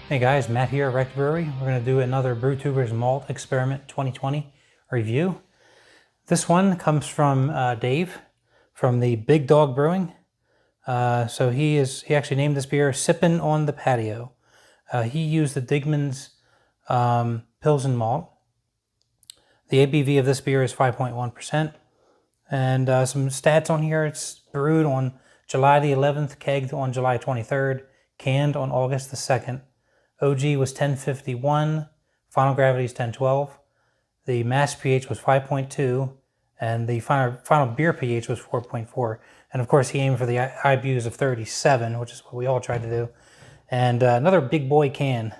Hey guys, Matt here at Rec Brewery. We're going to do another Brewtubers Malt Experiment 2020 review. This one comes from Dave from the Big Dawg Brewing. So he actually named this beer Sippin' on the Patio. He used the Dingemans Pilsner malt. The ABV of this beer is 5.1%. And some stats on here. It's brewed on July the 11th, kegged on July 23rd, canned on August the 2nd. OG was 1051, final gravity is 1012. The mass pH was 5.2, and the final beer pH was 4.4. And of course, he aimed for the IBUs of 37, which is what we all tried to do. And another big boy can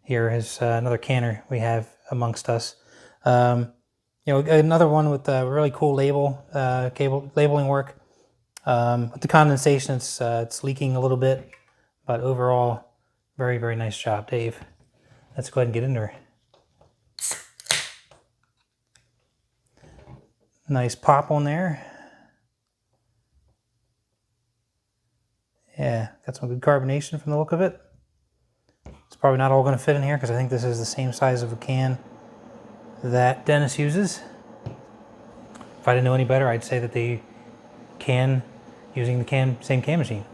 here is another canner we have amongst us. Another one with a really cool labeling work. With the condensation, it's leaking a little bit, but overall, very, very nice job, Dave. Let's go ahead and get in there. Nice pop on there. Yeah, got some good carbonation from the look of it. It's probably not all going to fit in here because I think this is the same size of a can that Dennis uses. If I didn't know any better, I'd say that they can using the same can machine.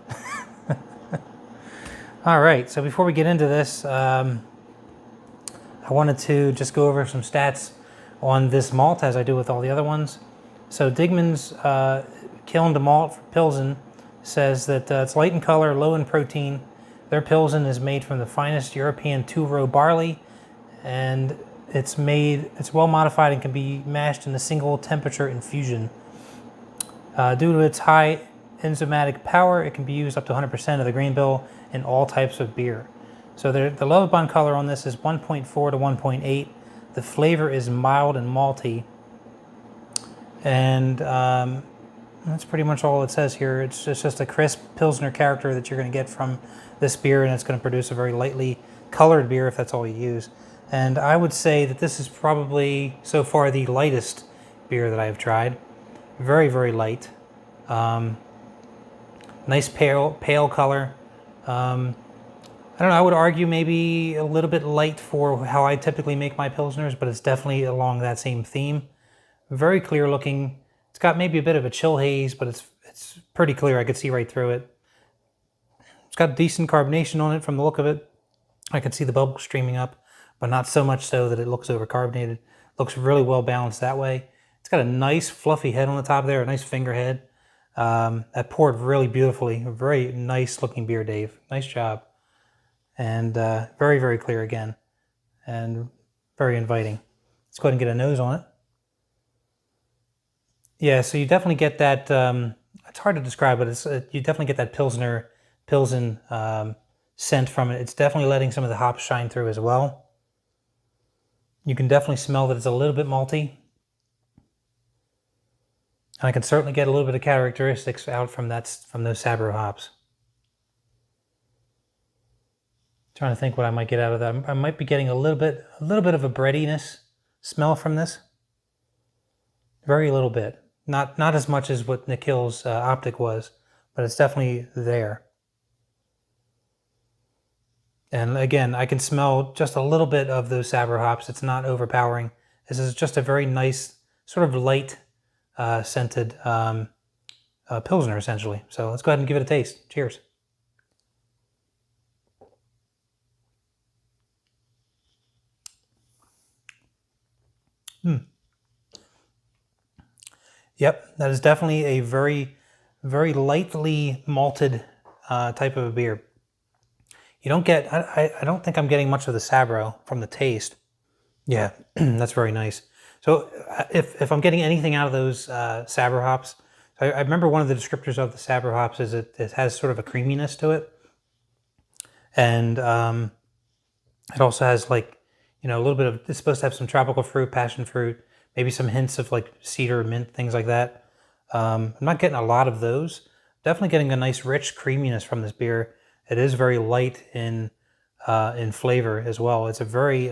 All right, so before we get into this, I wanted to just go over some stats on this malt as I do with all the other ones. So Dingemans kilned malt for Pilsen says that it's light in color, low in protein. Their Pilsen is made from the finest European two-row barley, and it's well modified and can be mashed in a single temperature infusion. Due to its high enzymatic power, it can be used up to 100% of the grain bill in all types of beer. So the Lovibond color on this is 1.4 to 1.8. The flavor is mild and malty. And that's pretty much all it says here. It's just a crisp Pilsner character that you're going to get from this beer, and it's going to produce a very lightly colored beer if that's all you use. And I would say that this is probably, so far, the lightest beer that I've tried. Very, very light. Nice pale color. I don't know, I would argue maybe a little bit light for how I typically make my Pilsners, but it's definitely along that same theme. Very clear looking. It's got maybe a bit of a chill haze, but it's pretty clear. I could see right through it. It's got decent carbonation on it from the look of it. I can see the bubbles streaming up, but not so much so that it looks overcarbonated. Looks really well balanced that way. It's got a nice fluffy head on the top there, a nice finger head. That poured really beautifully. A very nice looking beer, Dave. Nice job. And very, very clear again. And very inviting. Let's go ahead and get a nose on it. Yeah, so you definitely get that, it's hard to describe, but you definitely get that Pilsen scent from it. It's definitely letting some of the hops shine through as well. You can definitely smell that it's a little bit malty. And I can certainly get a little bit of characteristics out from those Sabro hops. Trying to think what I might get out of that. I might be getting a little bit of a breadiness smell from this. Very little bit. Not as much as what Nikhil's Optic was, but it's definitely there. And again, I can smell just a little bit of those Sabro hops. It's not overpowering. This is just a very nice, sort of light scented Pilsner, essentially. So let's go ahead and give it a taste. Cheers. Yep, that is definitely a very, very lightly malted type of a beer. You don't get, I don't think I'm getting much of the Sabro from the taste. Yeah, that's very nice. So if I'm getting anything out of those Sabro hops, I remember one of the descriptors of the Sabro hops is it has sort of a creaminess to it. And it also has a little bit of, it's supposed to have some tropical fruit, passion fruit, maybe some hints of like cedar, mint, things like that. I'm not getting a lot of those. Definitely getting a nice rich creaminess from this beer. It is very light in flavor as well. It's a very,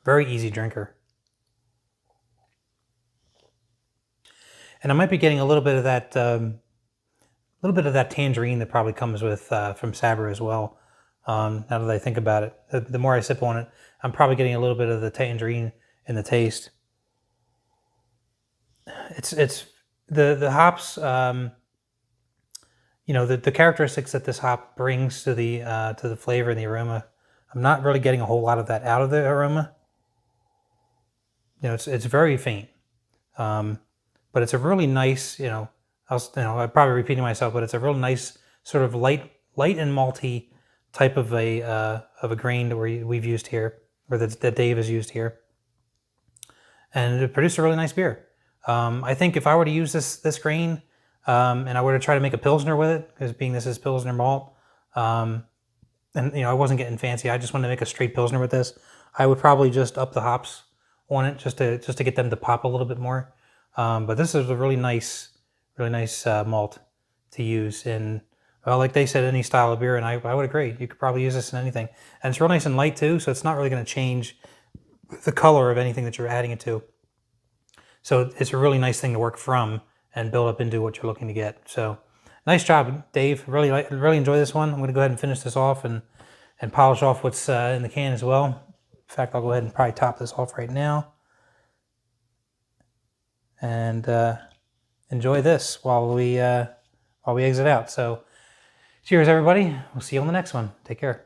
very easy drinker. And I might be getting a little bit of that tangerine that probably comes with from Sabro as well. Now that I think about it, the more I sip on it, I'm probably getting a little bit of the tangerine in the taste. It's the hops. You know, the characteristics that this hop brings to the flavor and the aroma. I'm not really getting a whole lot of that out of the aroma. You know, it's very faint, but it's a really nice. I'm probably repeating myself, but it's a real nice sort of light and malty type of a grain that we've used here, or that Dave has used here, and it produced a really nice beer. I think if I were to use this grain, and I were to try to make a Pilsner with it, because being this is Pilsner malt, and I wasn't getting fancy, I just wanted to make a straight Pilsner with this, I would probably just up the hops on it just to get them to pop a little bit more. But this is a really nice malt to use in, well, like they said, any style of beer, and I would agree. You could probably use this in anything. And it's real nice and light too, so it's not really going to change the color of anything that you're adding it to. So it's a really nice thing to work from and build up into what you're looking to get. So nice job, Dave. Really enjoy this one. I'm going to go ahead and finish this off and polish off what's in the can as well. In fact, I'll go ahead and probably top this off right now. And enjoy this while we exit out. So cheers, everybody. We'll see you on the next one. Take care.